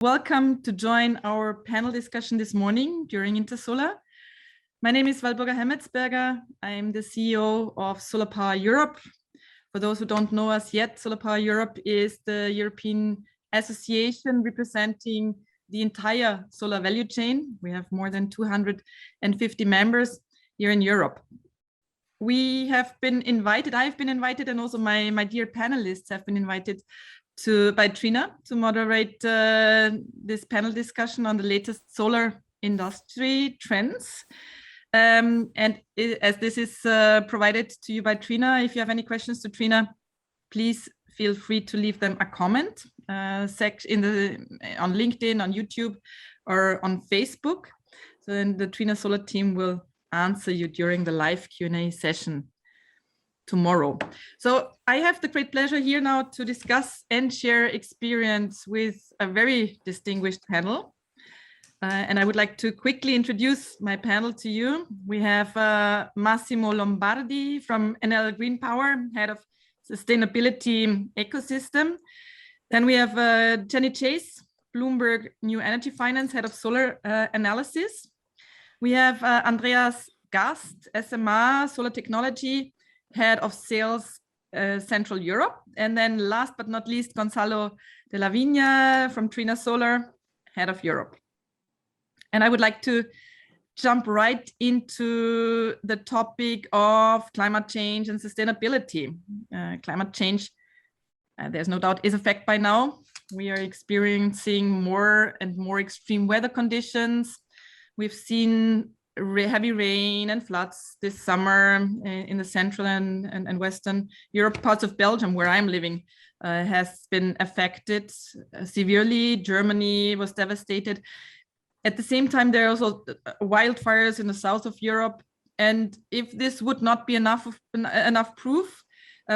Welcome to join our panel discussion this morning during Intersolar. My name is Walburga Hemetsberger. I am the CEO of SolarPower Europe. For those who don't know us yet, SolarPower Europe is the European association representing the entire solar value chain. We have more than 250 members here in Europe. We have been invited, I've been invited, and also my dear panelists have been invited by Trina to moderate this panel discussion on the latest solar industry trends. As this is provided to you by Trina, if you have any questions to Trina, please feel free to leave them a comment on LinkedIn, on YouTube, or on Facebook. So then the Trina Solar team will answer you during the live Q&A session tomorrow. So I have the great pleasure here now to discuss and share experience with a very distinguished panel. And I would like to quickly introduce my panel to you. We have Massimo Lombardi from Enel Green Power, Head of Sustainability Ecosystem. Then we have Jenny Chase, Bloomberg New Energy Finance, Head of Solar Analysis. We have Andreas Gast, SMA Solar Technology, Head of Sales Central Europe. And then last but not least, Gonzalo de la Viña from Trina Solar, Head of Europe. And I would like to jump right into the topic of climate change and sustainability. Climate change, there's no doubt, is a fact by now. We are experiencing more and more extreme weather conditions. We've seen heavy rain and floods this summer in the central and Western Europe. Parts of Belgium, where I'm living, has been affected severely. Germany was devastated. At the same time, there are also wildfires in the south of Europe. And if this would not be enough proof,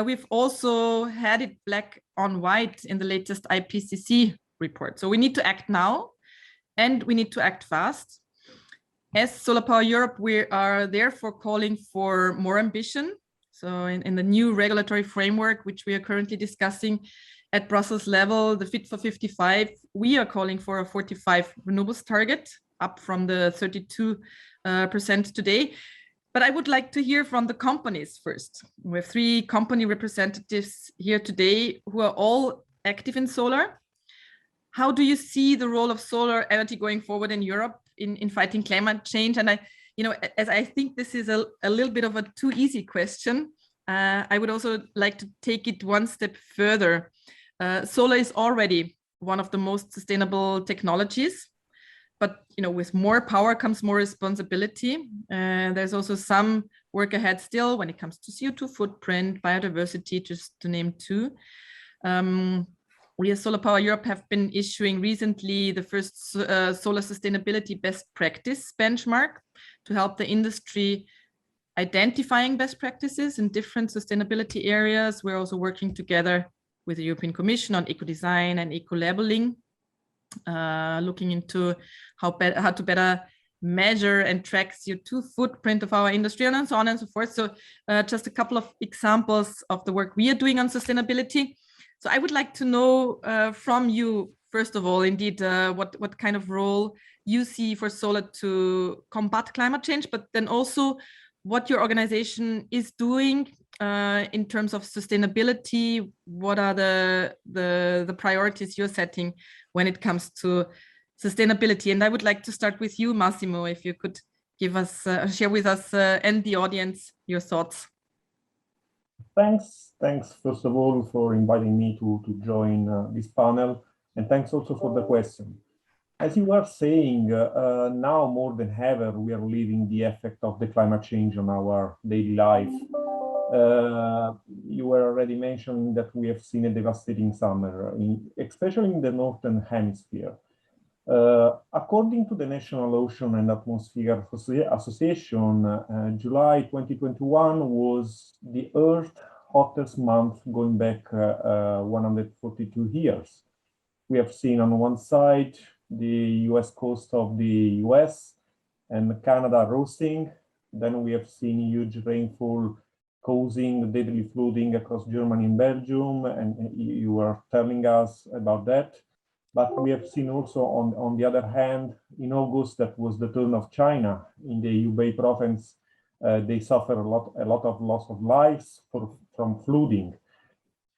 we've also had it black on white in the latest IPCC report. So we need to act now, and we need to act fast. As SolarPower Europe, we are therefore calling for more ambition. So in the new regulatory framework, which we are currently discussing at Brussels level, the Fit for 55, we are calling for a 45 renewables target, up from the 32% today. But I would like to hear from the companies first. We have 3 company representatives here today who are all active in solar. How do you see the role of solar energy going forward in Europe in fighting climate change? And as I think this is a little bit of a too easy question, I would also like to take it one step further. Solar is already one of the most sustainable technologies, but with more power comes more responsibility. There's also some work ahead still when it comes to CO2 footprint, biodiversity, just to name 2. We as SolarPower Europe have been issuing recently the first solar sustainability best practice benchmark to help the industry identifying best practices in different sustainability areas. We're also working together with the European Commission on eco-design and eco-labeling, looking into how to better measure and track CO2 footprint of our industry, and so on and so forth. So just a couple of examples of the work we are doing on sustainability. So I would like to know from you, first of all, indeed, what kind of role you see for solar to combat climate change, but then also what your organization is doing in terms of sustainability. What are the priorities you're setting when it comes to sustainability? And I would like to start with you, Massimo, if you could give us, share with us and the audience your thoughts. Thanks first of all for inviting me to join this panel, and thanks also for the question. As you were saying, now more than ever, we are living the effect of the climate change on our daily life. You were already mentioning that we have seen a devastating summer, especially in the Northern Hemisphere. According to the National Ocean and Atmosphere Association, July 2021 was the Earth's hottest month going back 142 years. We have seen on one side the US coast of the US and Canada roasting. Then we have seen huge rainfall causing deadly flooding across Germany and Belgium, and you were telling us about that. But we have seen also on the other hand, in August, that was the turn of China in the Hubei province. They suffer a lot of loss of lives from flooding.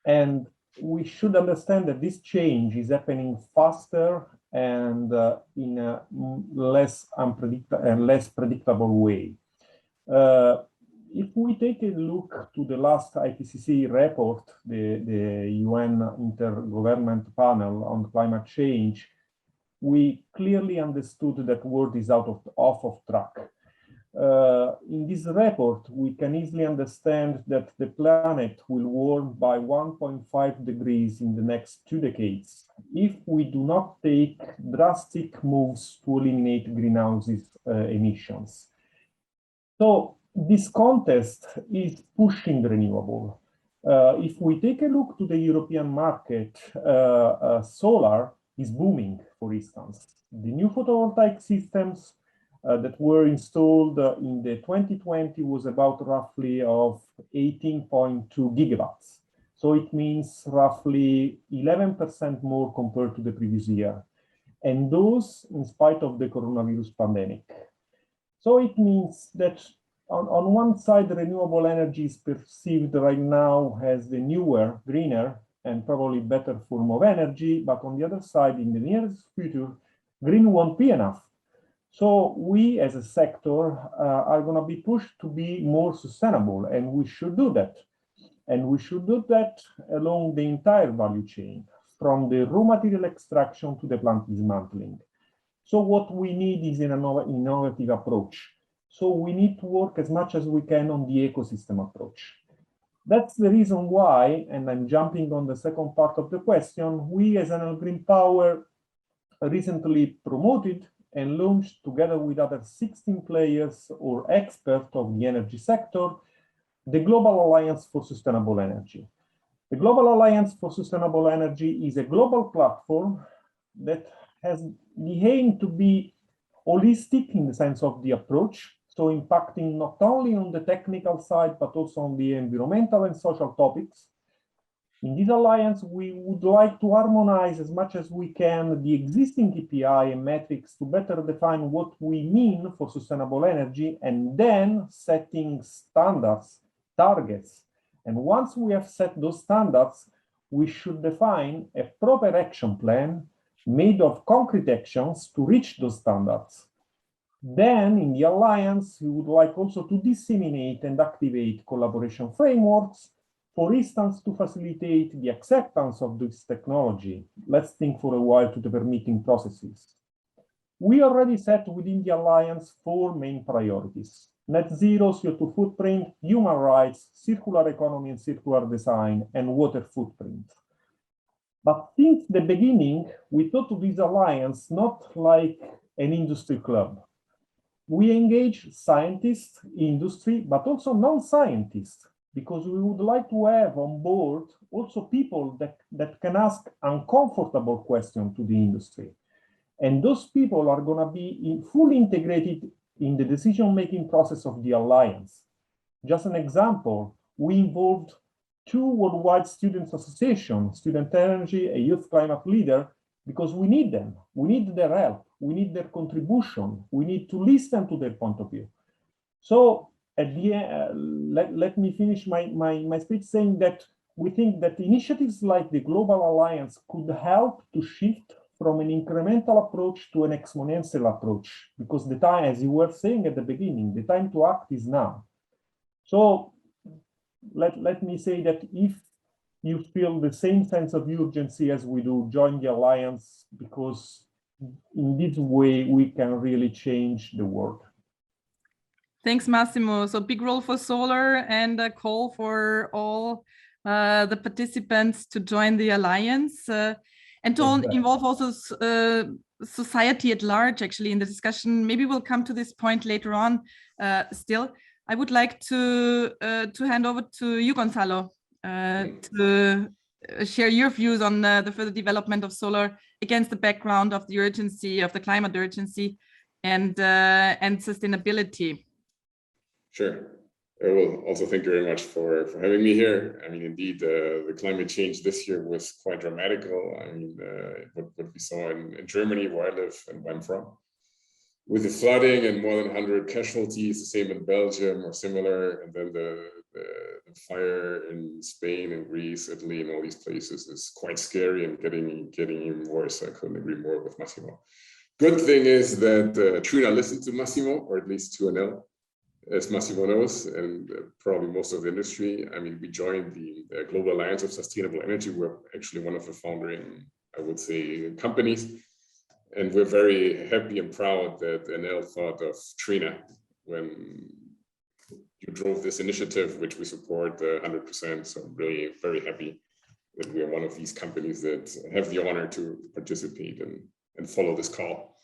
And we should understand that this change is happening faster and in a less predictable way. If we take a look to the last IPCC report, the UN Intergovernmental Panel on Climate Change, we clearly understood that the world is off of track. In this report, we can easily understand that the planet will warm by 1.5 degrees in the next 2 decades if we do not take drastic moves to eliminate greenhouse emissions. So this context is pushing renewable. If we take a look to the European market, solar is booming, for instance. The new photovoltaic systems that were installed in the 2020 was about roughly of 18.2 gigawatts. So it means roughly 11% more compared to the previous year. And those in spite of the coronavirus pandemic. So it means that on one side, renewable energy is perceived right now as the newer, greener, and probably better form of energy. But on the other side, in the nearest future, green won't be enough. So we as a sector are going to be pushed to be more sustainable, and we should do that. And we should do that along the entire value chain, from the raw material extraction to the plant dismantling. So what we need is an innovative approach. So we need to work as much as we can on the ecosystem approach. That's the reason why, and I'm jumping on the second part of the question, we as Enel Green Power recently promoted and launched together with other 16 players or experts of the energy sector, the Global Alliance for Sustainable Energy. The Global Alliance for Sustainable Energy is a global platform that has the aim to be holistic in the sense of the approach, so impacting not only on the technical side, but also on the environmental and social topics. In this alliance, we would like to harmonize as much as we can the existing KPI and metrics to better define what we mean for sustainable energy, and then setting standards, targets. And once we have set those standards, we should define a proper action plan made of concrete actions to reach those standards. Then in the alliance, we would like also to disseminate and activate collaboration frameworks, for instance, to facilitate the acceptance of this technology. Let's think for a while to the permitting processes. We already set within the alliance 4 main priorities: net zero, CO2 footprint, human rights, circular economy and circular design, and water footprint. But since the beginning, we thought of this alliance not like an industry club. We engage scientists, industry, but also non-scientists, because we would like to have on board also people that can ask uncomfortable questions to the industry. And those people are going to be fully integrated in the decision-making process of the alliance. Just an example, we involved 2 worldwide students associations, Student Energy, a youth climate leader, because we need them. We need their help. We need their contribution. We need to listen to their point of view. So at the end, let me finish my speech saying that we think that initiatives like the Global Alliance could help to shift from an incremental approach to an exponential approach, because the time, as you were saying at the beginning, the time to act is now. So let me say that if you feel the same sense of urgency as we do, join the alliance, because in this way we can really change the world. Thanks, Massimo. So big role for solar, and a call for all the participants to join the alliance and to involve also society at large, actually, in the discussion. Maybe we'll come to this point later on. Still, I would like to hand over to you, Gonzalo, to share your views on the further development of solar against the background of the urgency of the climate urgency and sustainability. Sure. Well, also thank you very much for having me here. I mean, indeed, the climate change this year was quite dramatical. I mean, what we saw in Germany, where I live and where I'm from, with the flooding and more than 100 casualties, the same in Belgium or similar, and then the fire in Spain and Greece, Italy, and all these places is quite scary and getting even worse. I couldn't agree more with Massimo. Good thing is that Trina listened to Massimo, or at least to Enel, as Massimo knows, and probably most of the industry. I mean, we joined the Global Alliance of Sustainable Energy. We're actually one of the founding, I would say, companies. And we're very happy and proud that Enel thought of Trina when you drove this initiative, which we support 100%. So I'm really very happy that we are one of these companies that have the honor to participate and follow this call.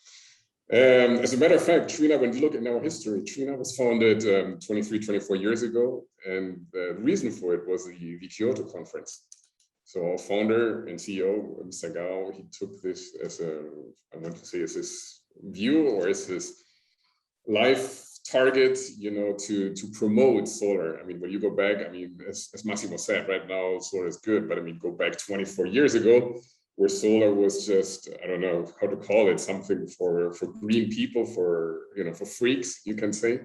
As a matter of fact, Trina, when you look at our history, Trina was founded 24 years ago. And the reason for it was the Kyoto conference. So our founder and CEO, Mr. Gao, he took this as I want to say, as his view or as his life target, you know, to promote solar. I mean, when you go back, I mean, as Massimo said, right now solar is good, but I mean, go back 24 years ago, where solar was just, I don't know how to call it, something for green people, for, you know, for freaks, you can say.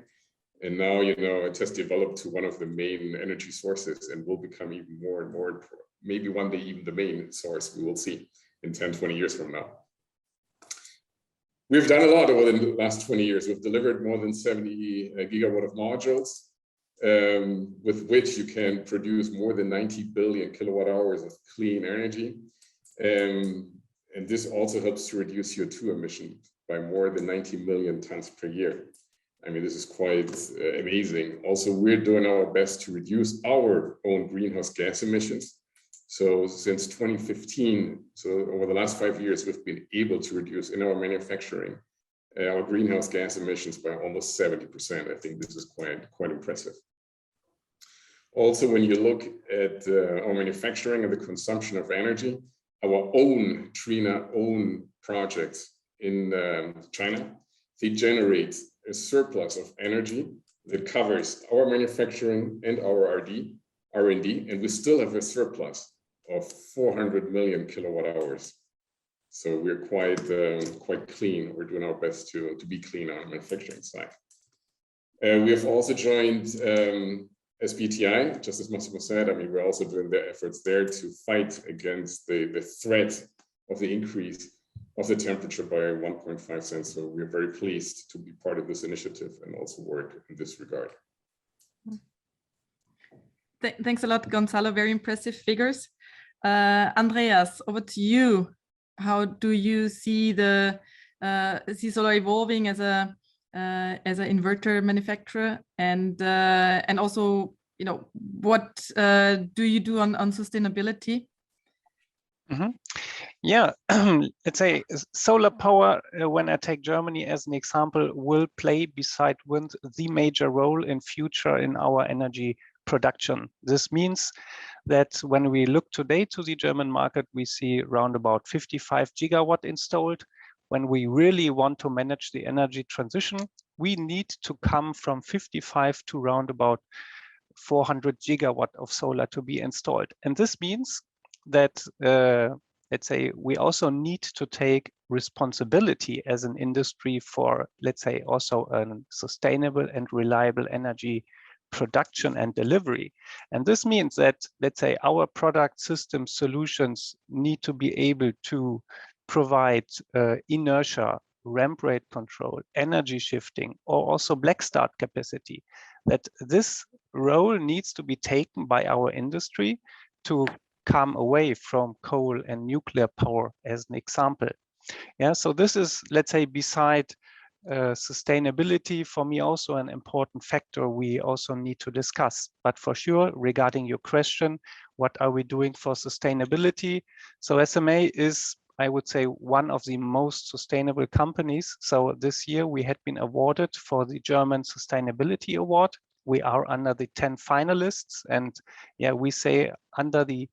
And now, you know, it has developed to one of the main energy sources and will become even more and more important. Maybe one day even the main source, we will see in 10, 20 years from now. We've done a lot over the last 20 years. We've delivered more than 70 gigawatt of modules, with which you can produce more than 90 billion kilowatt hours of clean energy. And this also helps to reduce CO2 emissions by more than 90 million tons per year. I mean, this is quite amazing. Also, we're doing our best to reduce our own greenhouse gas emissions. So since 2015, so over the last 5 years, we've been able to reduce in our manufacturing our greenhouse gas emissions by almost 70%. I think this is quite impressive. Also, when you look at our manufacturing and the consumption of energy, our own Trina own projects in China, they generate a surplus of energy that covers our manufacturing and our R&D, and we still have a surplus of 400 million kilowatt hours. So we're quite clean. We're doing our best to be clean on the manufacturing side. We have also joined SBTi, just as Massimo said. I mean, we're also doing the efforts there to fight against the threat of the increase of the temperature by 1.5 cents. So we're very pleased to be part of this initiative and also work in this regard. Thanks a lot, Gonzalo. Very impressive figures. Andreas, over to you. How do you see see solar evolving as an inverter manufacturer, and also, you know, what do you do on sustainability? Mm-hmm. Yeah, let's say solar power, when I take Germany as an example, will play beside wind the major role in future in our energy production. This means that when we look today to the German market, we see around about 55 gigawatt installed. When we really want to manage the energy transition, we need to come from 55 to around about 400 gigawatt of solar to be installed. And this means that let's say we also need to take responsibility as an industry for, let's say, also a sustainable and reliable energy production and delivery. And this means that, let's say, our product system solutions need to be able to provide inertia, ramp rate control, energy shifting, or also black start capacity. That this role needs to be taken by our industry to come away from coal and nuclear power as an example. Yeah, so this is, let's say, beside sustainability, for me also an important factor we also need to discuss. But for sure, regarding your question, what are we doing for sustainability? So SMA is, I would say, one of the most sustainable companies. So this year we had been awarded for the German Sustainability Award. We are under the 10 finalists, and yeah, we say under the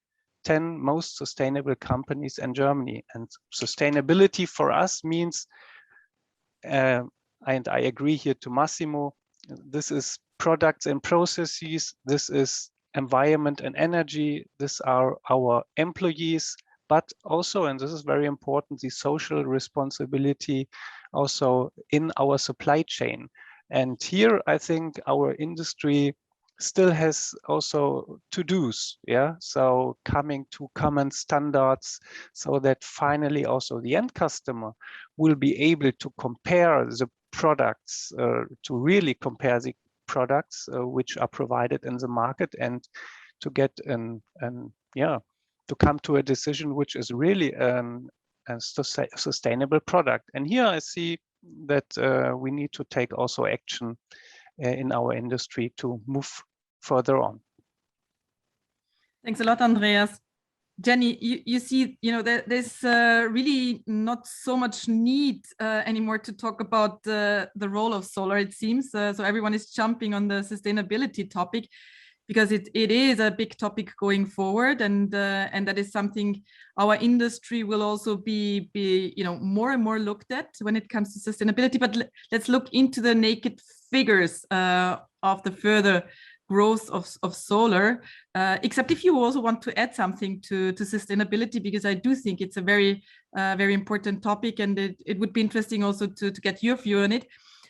10 most sustainable companies in Germany. And sustainability for us means, and I agree here to Massimo, this is products and processes. This is environment and energy. These are our employees, but also, and this is very important, the social responsibility also in our supply chain. And here, I think our industry still has also to-dos, yeah? So coming to common standards so that finally also the end customer will be able to compare the products, to really compare the products which are provided in the market, and to get to come to a decision which is really a sustainable product. And here I see that we need to take also action in our industry to move further on. Thanks a lot, Andreas. Jenny, you see, there's really not so much need anymore to talk about the role of solar, it seems. So everyone is jumping on the sustainability topic because it is a big topic going forward, and that is something our industry will also be more and more looked at when it comes to sustainability. But let's look into the naked figures of the further growth of solar, except if you also want to add something to sustainability, because I do think it's a very important topic, and it would be interesting also to get your view on it.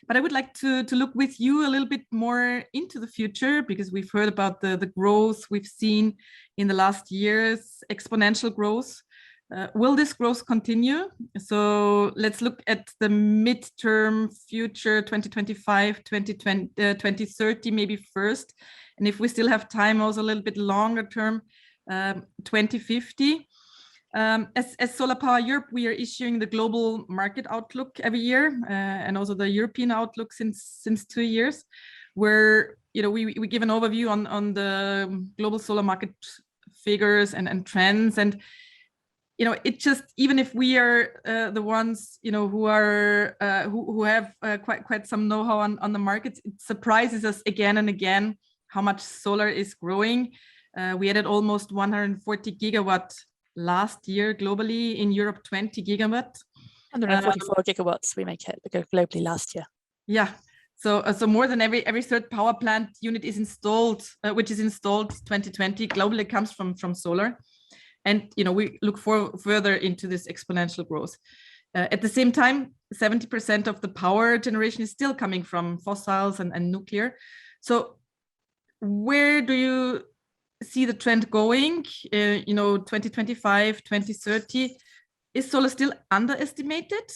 But I would like to look with you a little bit more into the future, because we've heard about the growth we've seen in the last years, exponential growth. Will this growth continue? So let's look at the midterm future, 2025, 2030 maybe first. And if we still have time, also a little bit longer term, 2050. As SolarPower Europe, we are issuing the global market outlook every year, and also the European outlook since 2 years, where we give an overview on the global solar market figures and trends. And it just, even if we are the ones who have quite some know-how on the markets, it surprises us again and again how much solar is growing. We added almost 140 gigawatt last year globally, in Europe 20 gigawatt. 144 gigawatts we make it globally last year. Yeah, so more than every third power plant unit is installed, which is installed 2020 globally, comes from solar. And we look further into this exponential growth. At the same time, 70% of the power generation is still coming from fossils and nuclear. So where do you see the trend going? 2025, 2030, is solar still underestimated?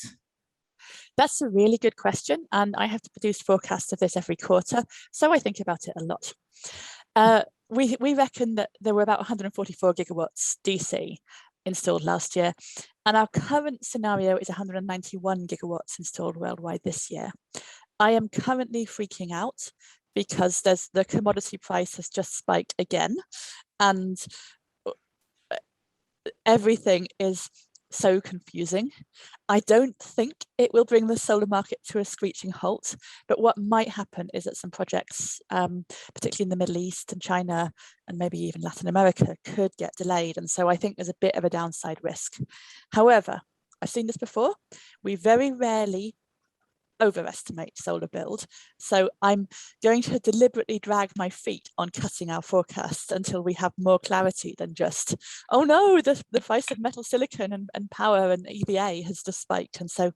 That's a really good question, and I have to produce forecasts of this every quarter, so I think about it a lot. We reckon that there were about 144 gigawatts DC installed last year, and our current scenario is 191 gigawatts installed worldwide this year. I am currently freaking out because the commodity price has just spiked again, and everything is so confusing. I don't think it will bring the solar market to a screeching halt, but what might happen is that some projects, particularly in the Middle East and China and maybe even Latin America, could get delayed. And so I think there's a bit of a downside risk. However, I've seen this before. We very rarely overestimate solar build. So I'm going to deliberately drag my feet on cutting our forecasts until we have more clarity than just, oh no, the price of metal silicon and power and EVA has just spiked. And some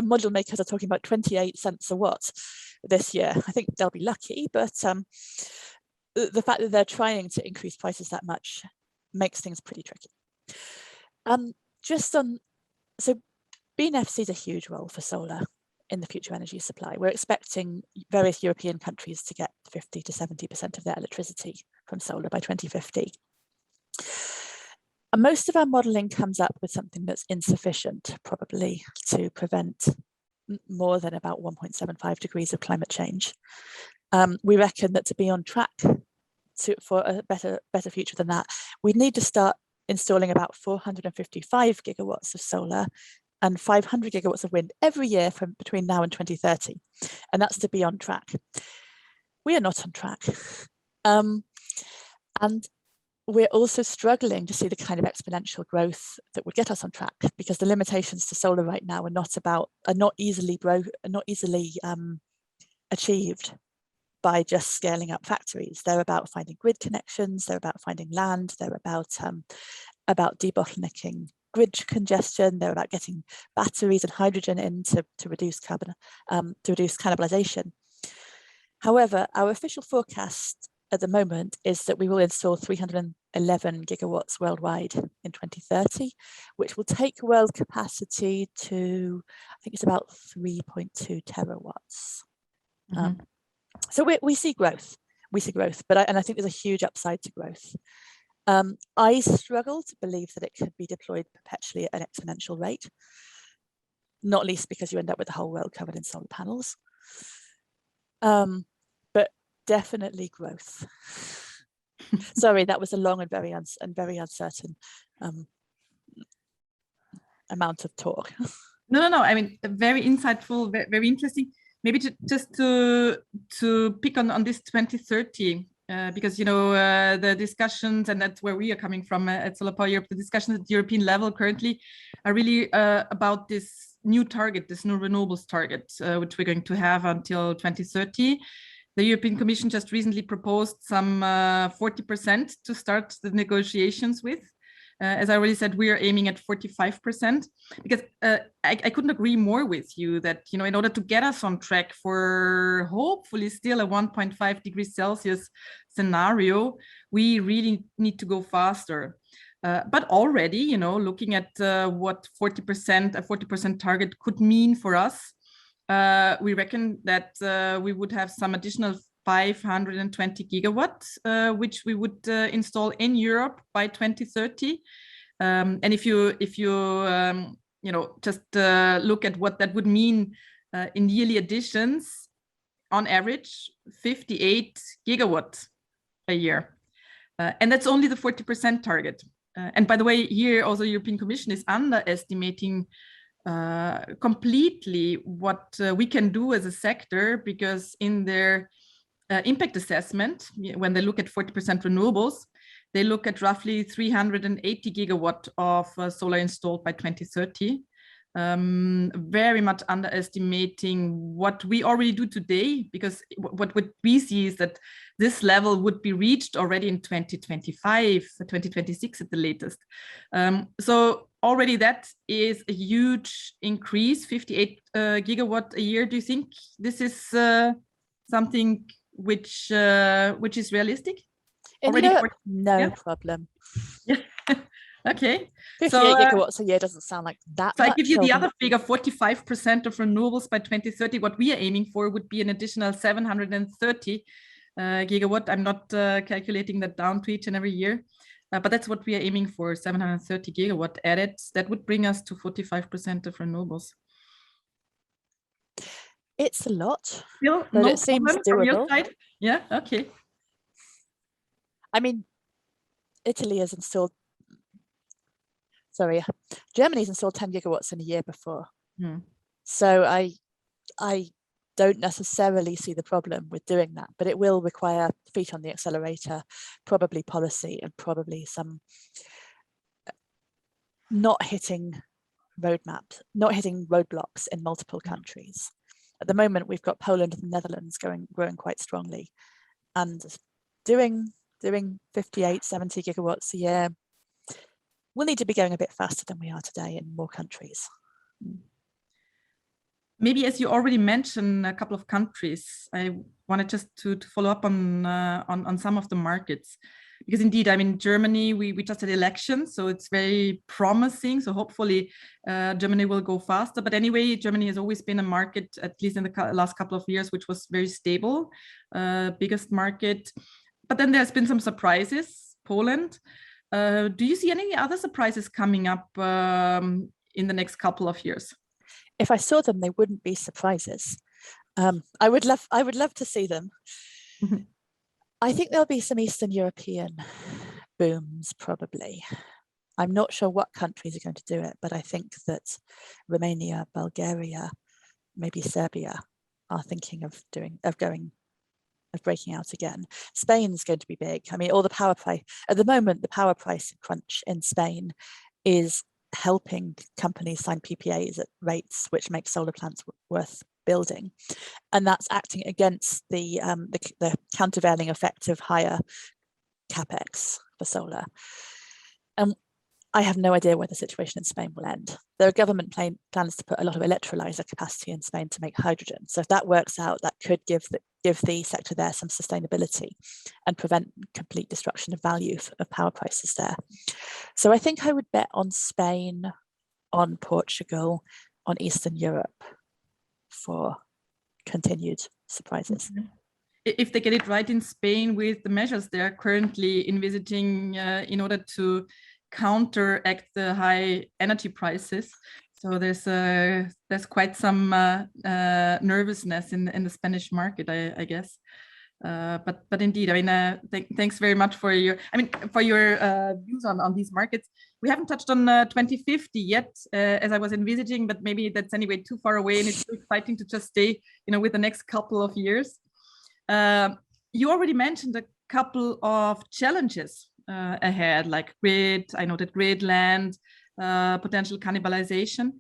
module makers are talking about 28 cents a watt this year. I think they'll be lucky, but the fact that they're trying to increase prices that much makes things pretty tricky. So BNEF sees a huge role for solar in the future energy supply. We're expecting various European countries to get 50 to 70% of their electricity from solar by 2050. And most of our modelling comes up with something that's insufficient, probably, to prevent more than about 1.75 degrees of climate change. We reckon that to be on track for a better future than that, we need to start installing about 455 gigawatts of solar and 500 gigawatts of wind every year from between now and 2030. And that's to be on track. We are not on track. And we're also struggling to see the kind of exponential growth that would get us on track, because the limitations to solar right now are not easily achieved by just scaling up factories. They're about finding grid connections, they're about finding land, they're about debottlenecking grid congestion, they're about getting batteries and hydrogen in to reduce cannibalization. However, our official forecast at the moment is that we will install 311 gigawatts worldwide in 2030, which will take world capacity to, I think it's about 3.2 terawatts. So we see growth. But I think there's a huge upside to growth. I struggle to believe that it could be deployed perpetually at an exponential rate, not least because you end up with the whole world covered in solar panels. But definitely growth. Sorry, that was a long and very uncertain amount of talk. No. I mean, very insightful, very interesting. Maybe just to pick on this 2030, because the discussions, and that's where we are coming from at SolarPower Europe, the discussions at the European level currently are really about this new target, this new renewables target, which we're going to have until 2030. The European Commission just recently proposed some 40% to start the negotiations with. As I already said, we are aiming at 45%, because I couldn't agree more with you that, in order to get us on track for hopefully still a 1.5 degrees Celsius scenario, we really need to go faster. But already, looking at what a 40% target could mean for us, we reckon that we would have some additional 520 gigawatts, which we would install in Europe by 2030. And if you just look at what that would mean in yearly additions, on average, 58 gigawatts a year. And that's only the 40% target. And by the way, here also the European Commission is underestimating completely what we can do as a sector, because in their impact assessment, when they look at 40% renewables, they look at roughly 380 gigawatt of solar installed by 2030, very much underestimating what we already do today, because what we see is that this level would be reached already in 2025, 2026 at the latest. So already that is a huge increase, 58 gigawatt a year. Do you think this is something which is realistic? Already no problem. Yeah. Okay. 58 gigawatts a year doesn't sound like that much. I give you the other figure, 45% of renewables by 2030. What we are aiming for would be an additional 730 gigawatt. I'm not calculating that down to each and every year, but that's what we are aiming for, 730 gigawatt added. That would bring us to 45% of renewables. It's a lot, still, but no it seems problem from your doable. side? Yeah, okay. I mean, Germany's installed 10 gigawatts in a year before. So I don't necessarily see the problem with doing that, but it will require feet on the accelerator, probably policy, and probably some not hitting roadblocks in multiple countries. At the moment, we've got Poland and the Netherlands growing quite strongly, and doing 58, 70 gigawatts a year. We'll need to be going a bit faster than we are today in more countries. Maybe, as you already mentioned a couple of countries, I wanted just to follow up on some of the markets, because indeed, I mean, Germany, we just had elections, so it's very promising. So hopefully Germany will go faster. But anyway, Germany has always been a market, at least in the last couple of years, which was very stable, biggest market. But then there's been some surprises, Poland. Do you see any other surprises coming up in the next couple of years? If I saw them, they wouldn't be surprises. I would love to see them. I think there'll be some Eastern European booms, probably. I'm not sure what countries are going to do it, but I think that Romania, Bulgaria, maybe Serbia are thinking of breaking out again. Spain's going to be big. I mean, all the power price at the moment, the power price crunch in Spain is helping companies sign PPAs at rates which make solar plants worth building, and that's acting against the countervailing effect of higher capex for solar. And I have no idea where the situation in Spain will end. There are government plans to put a lot of electrolyzer capacity in Spain to make hydrogen. So if that works out, that could give the sector there some sustainability and prevent complete destruction of value of power prices there. So I think I would bet on Spain, on Portugal, on Eastern Europe for continued surprises. If they get it right in Spain with the measures they're currently envisaging in order to counteract the high energy prices. So there's quite some nervousness in the Spanish market, I guess. But indeed, I mean, thanks very much for your views on these markets. We haven't touched on 2050 yet, as I was envisaging, but maybe that's anyway too far away, and it's too exciting to just stay, with the next couple of years. You already mentioned a couple of challenges ahead, like grid. I know that grid, land, potential cannibalization.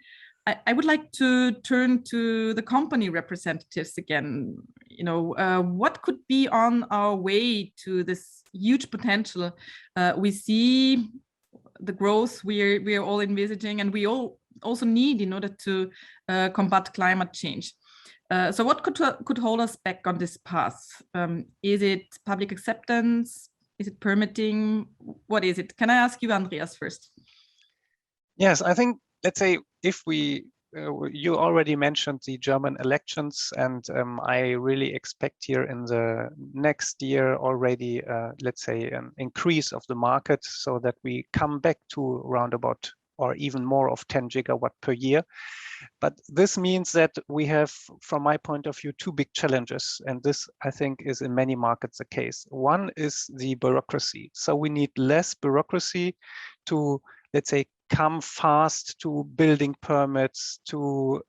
I would like to turn to the company representatives again. What could be on our way to this huge potential we see, the growth we are all envisaging, and we all also need in order to combat climate change. So what could hold us back on this path? Is it public acceptance? Is it permitting? What is it? Can I ask you, Andreas, first? Yes, I think, let's say, if you already mentioned the German elections, and I really expect here in the next year already, let's say, an increase of the market so that we come back to around about or even more of 10 gigawatt per year. But this means that we have, from my point of view, two big challenges. And this, I think, is in many markets the case. One is the bureaucracy. So we need less bureaucracy to, let's say, come fast to building permits, to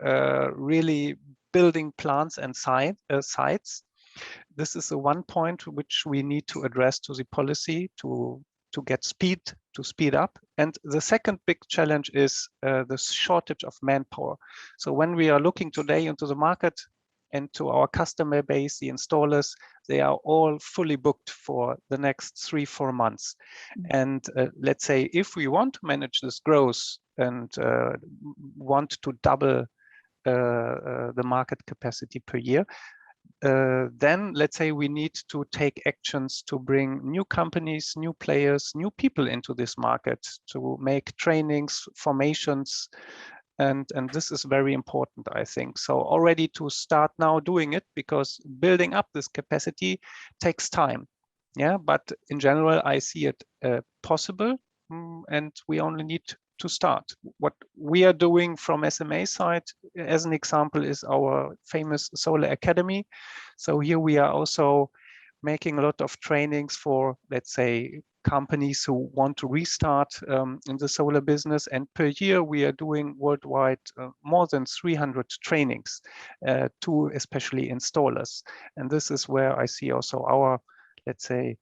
really building plants and sites. This is the one point which we need to address to the policy to get speed up. And the second big challenge is the shortage of manpower. So when we are looking today into the market and to our customer base, the installers, they are all fully booked for the next 3-4 months. And let's say if we want to manage this growth and want to double the market capacity per year, then let's say we need to take actions to bring new companies, new players, new people into this market, to make trainings, formations, and this is very important, I think. So already to start now doing it, because building up this capacity takes time. Yeah, but in general, I see it possible, and we only need to start. What we are doing from SMA side, as an example, is our famous Solar Academy. So here we are also making a lot of trainings for, let's say, companies who want to restart in the solar business. And per year, we are doing worldwide more than 300 trainings to especially installers. And this is where I see also our, let's say,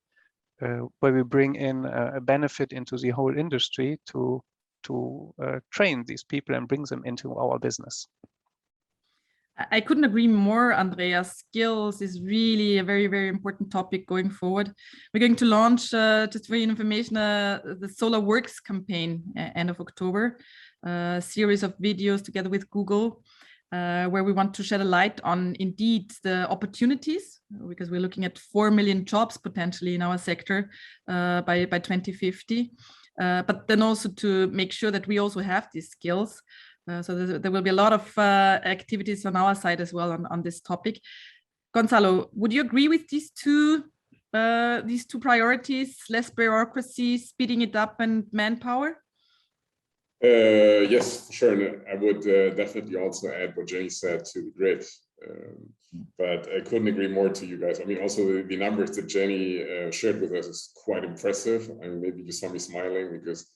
where we bring in a benefit into the whole industry to train these people and bring them into our business. I couldn't agree more, Andreas. Skills is really a very, very important topic going forward. We're going to launch, just for your information, the Solar Works campaign end of October, a series of videos together with Google, where we want to shed a light on indeed the opportunities, because we're looking at 4 million jobs potentially in our sector by 2050. But then also to make sure that we also have these skills. So there will be a lot of activities on our side as well on this topic. Gonzalo, would you agree with these two priorities, less bureaucracy, speeding it up, and manpower? Yes, sure. And I would definitely also add what Jenny said to the grid. But I couldn't agree more to you guys. I mean, also the numbers that Jenny shared with us is quite impressive. I mean, maybe you saw me smiling because,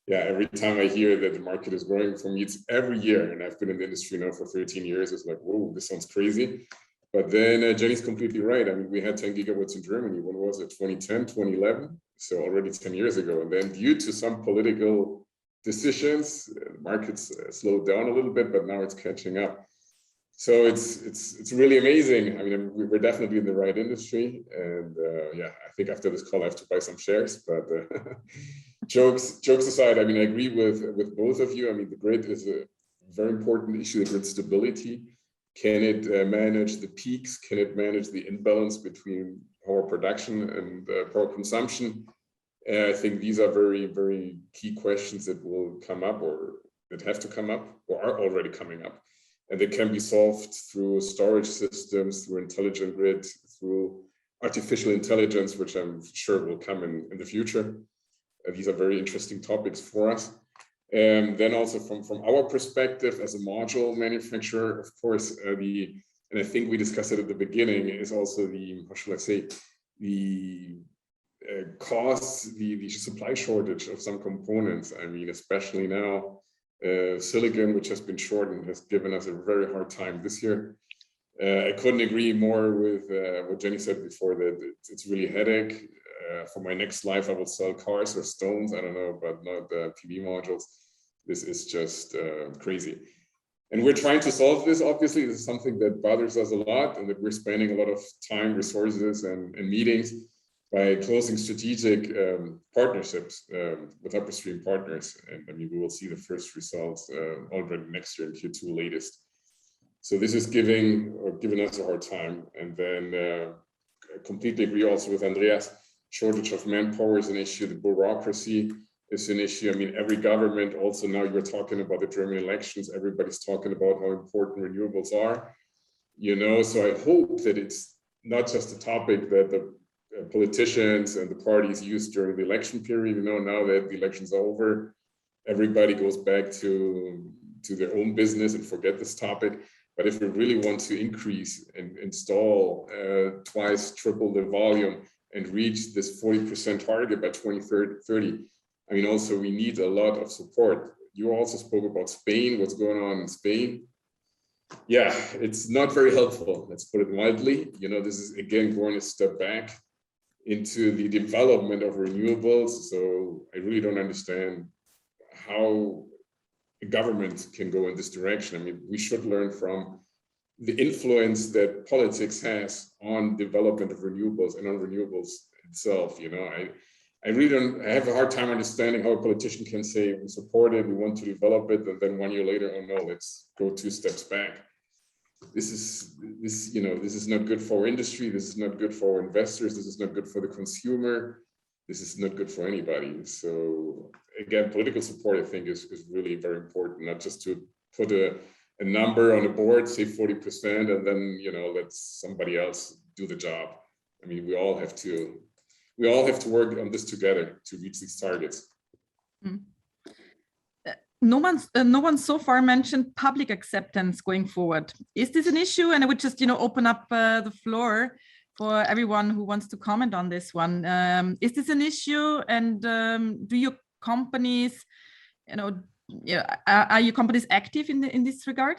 yeah, every time I hear that the market is growing, for me, it's every year. And I've been in the industry now for 13 years. It's like, whoa, this sounds crazy. But then Jenny's completely right. I mean, we had 10 gigawatts in Germany. When was it? 2010, 2011? So already 10 years ago. And then due to some political decisions, the markets slowed down a little bit, but now it's catching up. So it's really amazing. I mean, we're definitely in the right industry, and yeah, I think after this call I have to buy some shares. But jokes aside, I mean, I agree with both of you. I mean, the grid is a very important issue. The grid stability. Can it manage the peaks? Can it manage the imbalance between power production and power consumption? I think these are very, very key questions that will come up, or that have to come up, or are already coming up. And they can be solved through storage systems, through intelligent grid, through artificial intelligence, which I'm sure will come in the future. These are very interesting topics for us. And then also from our perspective as a module manufacturer, of course, and I think we discussed it at the beginning, is also the, how should I say, the costs, the supply shortage of some components. I mean, especially now, silicon, which has been shortened, has given us a very hard time this year. I couldn't agree more with what Jenny said before, that it's really a headache. For my next life, I will sell cars or stones, I don't know, but not PV modules. This is just crazy. And we're trying to solve this, obviously. This is something that bothers us a lot, and that we're spending a lot of time, resources, and meetings by closing strategic partnerships with upstream partners. And I mean, we will see the first results already next year in Q2 latest. So this is giving us a hard time. And then I completely agree also with Andreas, shortage of manpower is an issue, the bureaucracy is an issue. I mean, every government, also now you're talking about the German elections, everybody's talking about how important renewables are, you know, so I hope that it's not just a topic that the politicians and the parties use during the election period. You know, now that the election's over, everybody goes back to their own business and forget this topic. But if we really want to increase and install twice, triple the volume and reach this 40% target by 2030, I mean, also we need a lot of support. You also spoke about Spain, what's going on in Spain. Yeah, it's not very helpful, let's put it mildly. You know, this is again going a step back into the development of renewables. So I really don't understand how the government can go in this direction. I mean, we should learn from the influence that politics has on development of renewables and on renewables itself. You know, I really I have a hard time understanding how a politician can say we support it, we want to develop it, and then 1 year later, oh no, let's go 2 steps back. This is not good for our industry. This is not good for our investors. This is not good for the consumer. This is not good for anybody. So again, political support, I think, is really very important, not just to put a number on the board, say 40%, and then, you know, let somebody else do the job. I mean, we all have to work on this together to reach these targets. Mm. No one so far mentioned public acceptance going forward. Is this an issue? And I would just, you know, open up the floor for everyone who wants to comment on this one. Is this an issue? And do your companies, you know, are your companies active in this regard?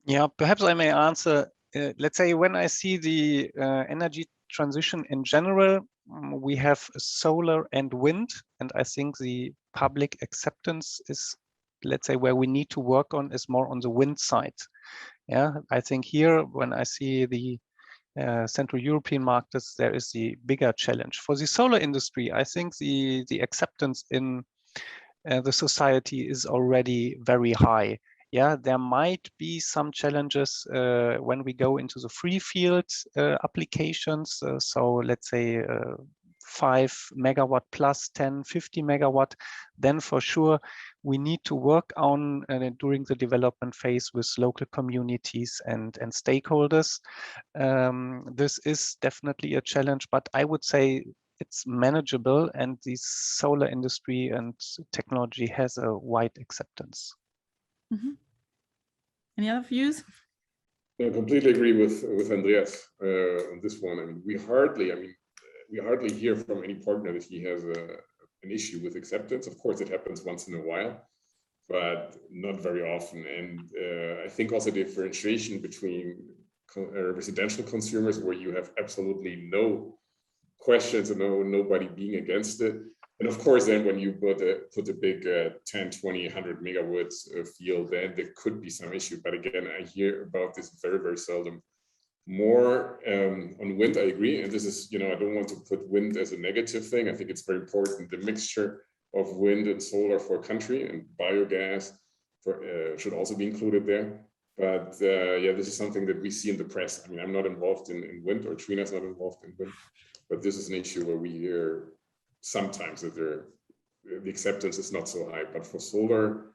Yeah, perhaps I may answer. Let's say when I see the energy transition in general, we have solar and wind, and I think the public acceptance is, let's say, where we need to work on is more on the wind side. Yeah, I think here when I see the Central European markets, there is the bigger challenge. For the solar industry, I think the acceptance in the society is already very high. Yeah, there might be some challenges when we go into the free field applications. So let's say 5 megawatt plus 10, 50 megawatt, then for sure we need to work on during the development phase with local communities and stakeholders. This is definitely a challenge, but I would say it's manageable, and the solar industry and technology has a wide acceptance. Mm-hmm. Any other views? I completely agree with Andreas on this one. I mean, we hardly hear from any partner that he has an issue with acceptance. Of course, it happens once in a while, but not very often. And I think also differentiation between residential consumers, where you have absolutely no questions and nobody being against it, And of course, then when you put a big 10, 20, 100 megawatts field, then there could be some issue. But again, I hear about this very, very seldom. More on wind, I agree. And this is, I don't want to put wind as a negative thing. I think it's very important, the mixture of wind and solar for a country, and biogas should also be included there. But yeah, this is something that we see in the press. I mean, I'm not involved in wind, or Trina's not involved in wind, but this is an issue where we hear sometimes that the acceptance is not so high. But for solar,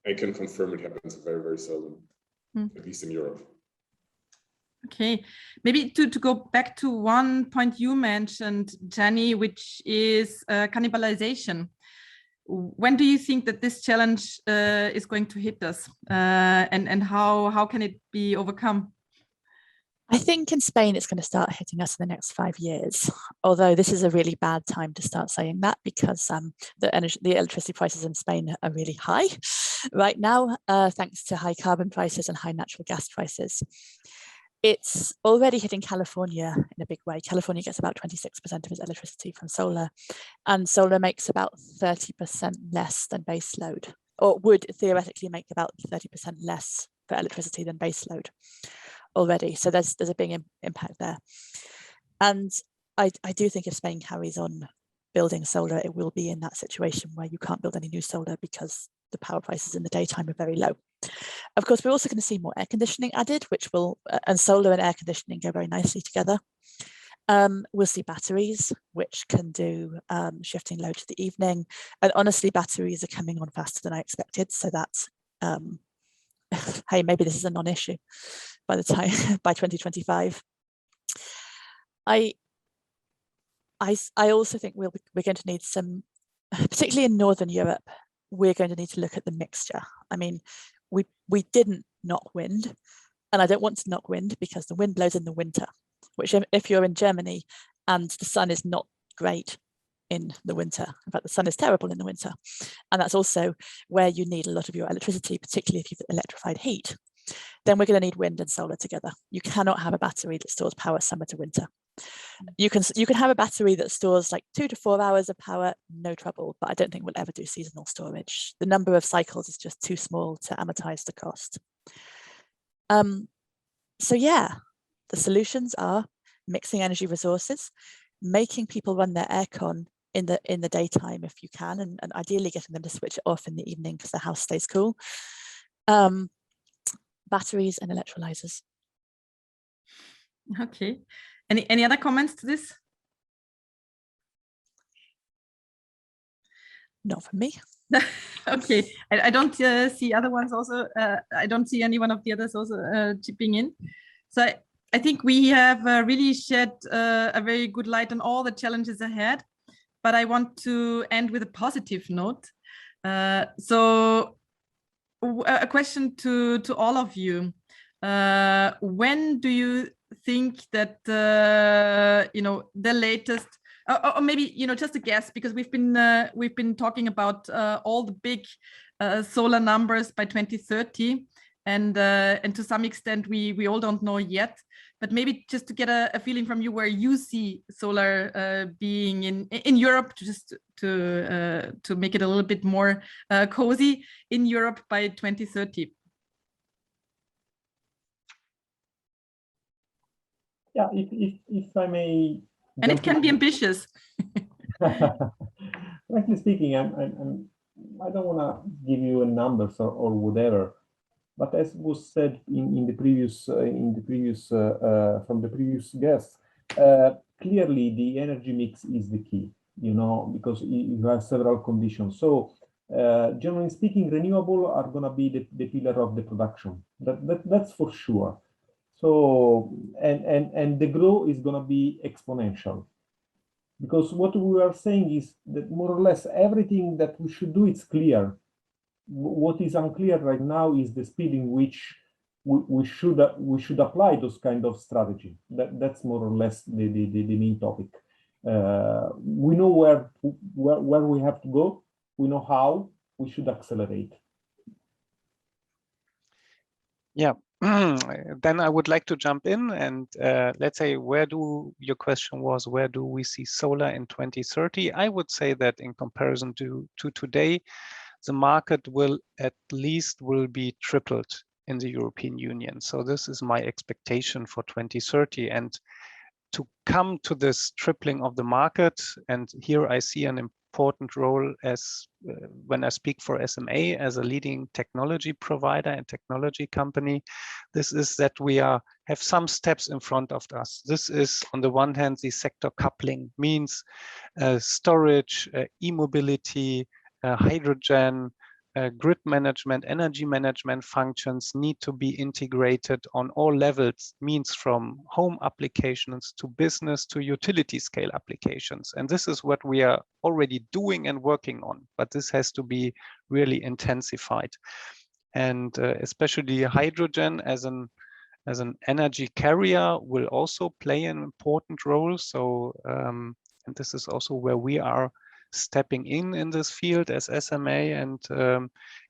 I can confirm it happens very, very seldom, at least in Europe. Okay, maybe to go back to one point you mentioned, Jenny, which is cannibalization. When do you think that this challenge is going to hit us, and how can it be overcome? I think in Spain it's going to start hitting us in the next 5 years, although this is a really bad time to start saying that, because the electricity prices in Spain are really high right now, thanks to high carbon prices and high natural gas prices. It's already hitting California in a big way. California gets about 26% of its electricity from solar, and solar makes about 30% less than base load, or would theoretically make about 30% less for electricity than base load already. So there's a big impact there. And I do think if Spain carries on building solar, it will be in that situation where you can't build any new solar because the power prices in the daytime are very low. Of course, we're also going to see more air conditioning added, which will, and solar and air conditioning go very nicely together. We'll see batteries, which can do shifting load to the evening. And honestly, batteries are coming on faster than I expected. So that's, hey, maybe this is a non-issue by the time, by 2025. I also think we're going to need some, particularly in Northern Europe, we're going to need to look at the mixture. I mean, we didn't knock wind, and I don't want to knock wind because the wind blows in the winter, which if you're in Germany and the sun is not great in the winter, in fact, the sun is terrible in the winter. And that's also where you need a lot of your electricity, particularly if you've electrified heat. Then we're going to need wind and solar together. You cannot have a battery that stores power summer to winter. You can have a battery that stores like 2 to 4 hours of power, no trouble, but I don't think we'll ever do seasonal storage. The number of cycles is just too small to amortize the cost. So yeah, the solutions are mixing energy resources, making people run their aircon in the daytime if you can, and ideally getting them to switch it off in the evening because the house stays cool. Batteries and electrolyzers. Okay. Any other comments to this? Not from me. Okay, I don't see other ones also. I don't see any one of the others also chipping in. So I think we have really shed a very good light on all the challenges ahead, but I want to end with a positive note. So a question to all of you. When do you think that the latest, or maybe just a guess, because we've been talking about all the big solar numbers by 2030, and to some extent we all don't know yet, but maybe just to get a feeling from you where you see solar being in Europe, just to make it a little bit more cozy in Europe by 2030. Yeah, if I may. And it can be ambitious. Frankly speaking, I don't want to give you a numbers or whatever, but as was said in the previous from the previous guest, clearly the energy mix is the key, because you have several conditions. So generally speaking, renewable are going to be the pillar of the production. That's for sure. So and the growth is going to be exponential, because what we are saying is that more or less everything that we should do is clear. What is unclear right now is the speed in which we should apply those kind of strategy. That's more or less the main topic. We know where we have to go. We know how we should accelerate. Yeah, Then I would like to jump in and let's say, your question was, where do we see solar in 2030? I would say that in comparison to today, the market will be tripled in the European Union. So this is my expectation for 2030. And to come to this tripling of the market, and here I see an important role as when I speak for SMA as a leading technology provider and technology company, this is that we have some steps in front of us. This is, on the one hand, the sector coupling means storage, e-mobility, hydrogen, grid management, energy management functions need to be integrated on all levels, means from home applications to business to utility scale applications. And this is what we are already doing and working on, but this has to be really intensified. And especially hydrogen as an energy carrier will also play an important role. So, and this is also where we are stepping in this field as SMA, and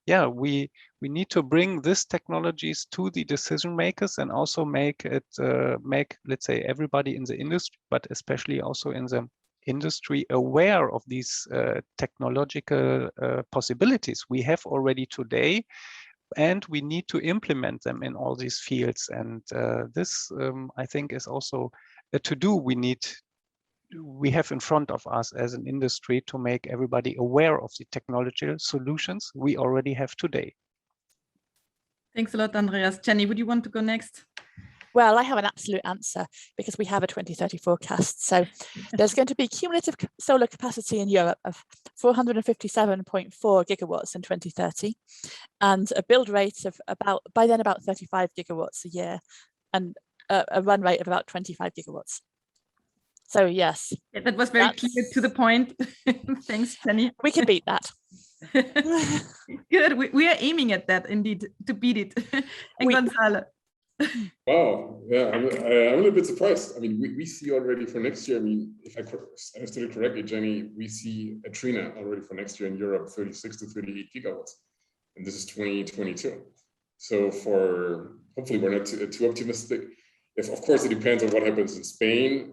yeah, we need to bring these technologies to the decision makers and also make let's say everybody in the industry, but especially also in the industry, aware of these technological possibilities we have already today, and we need to implement them in all these fields. And this I think is also a to-do we have in front of us as an industry to make everybody aware of the technological solutions we already have today. Thanks a lot, Andreas. Jenny, would you want to go next? Well, I have an absolute answer because we have a 2030 forecast. So there's going to be cumulative solar capacity in Europe of 457.4 gigawatts in 2030, and a build rate of by then about 35 gigawatts a year, and a run rate of about 25 gigawatts. So yes. Yeah, that was very clear to the point. Thanks, Jenny. We can beat that. Good. We are aiming at that indeed, to beat it. And Gonzalo. Wow. Yeah, I'm a little bit surprised. I mean, we see already for next year, I mean, if I understood it correctly, Jenny, we see a Trina already for next year in Europe, 36 to 38 gigawatts. And this is 2022. So hopefully we're not too optimistic. Of course, it depends on what happens in Spain,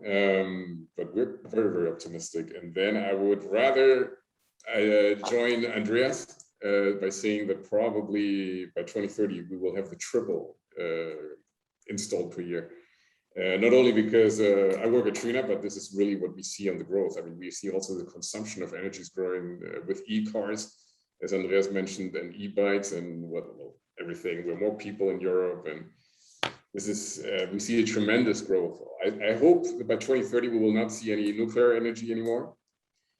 but we're very, very optimistic. And then I would rather join Andreas by saying that probably by 2030, we will have the triple installed per year. Not only because I work at Trina, but this is really what we see on the growth. I mean, we see also the consumption of energy is growing with e-cars, as Andreas mentioned, and e-bikes and everything. We're more people in Europe, and this is, we see a tremendous growth. I hope that by 2030, we will not see any nuclear energy anymore.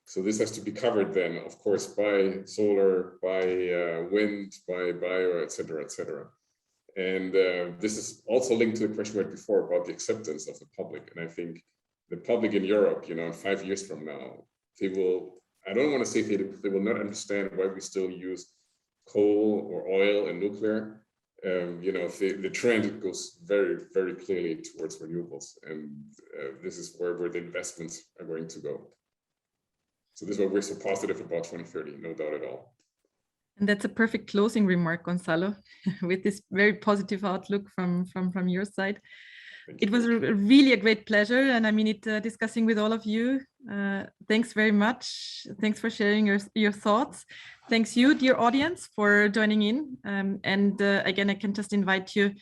So this has to be covered then, of course, by solar, by wind, by bio, et cetera, et cetera. And this is also linked to the question we had before about the acceptance of the public. And I think the public in Europe, in 5 years from now, they will, I don't want to say they will not understand why we still use coal or oil and nuclear. The trend goes very, very clearly towards renewables, and this is where the investments are going to go. So this is why we're so positive about 2030, no doubt at all. And that's a perfect closing remark, Gonzalo, with this very positive outlook from your side. It was really a great pleasure, and I mean it discussing with all of you. Thanks very much. Thanks for sharing your thoughts. Thanks you, dear audience, for joining in. And again, I can just invite you,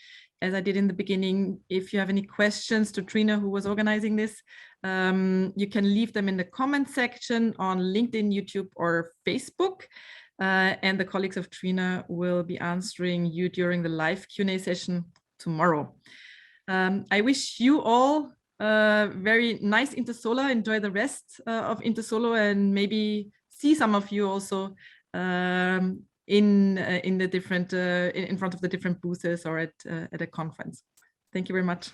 as I did in the beginning, if you have any questions to Trina, who was organizing this, you can leave them in the comment section on LinkedIn, YouTube, or Facebook. And the colleagues of Trina will be answering you during the live Q&A session tomorrow. I wish you all very nice Intersolar. Enjoy the rest of Intersolar, and maybe see some of you also in the different in front of the different booths or at a conference. Thank you very much.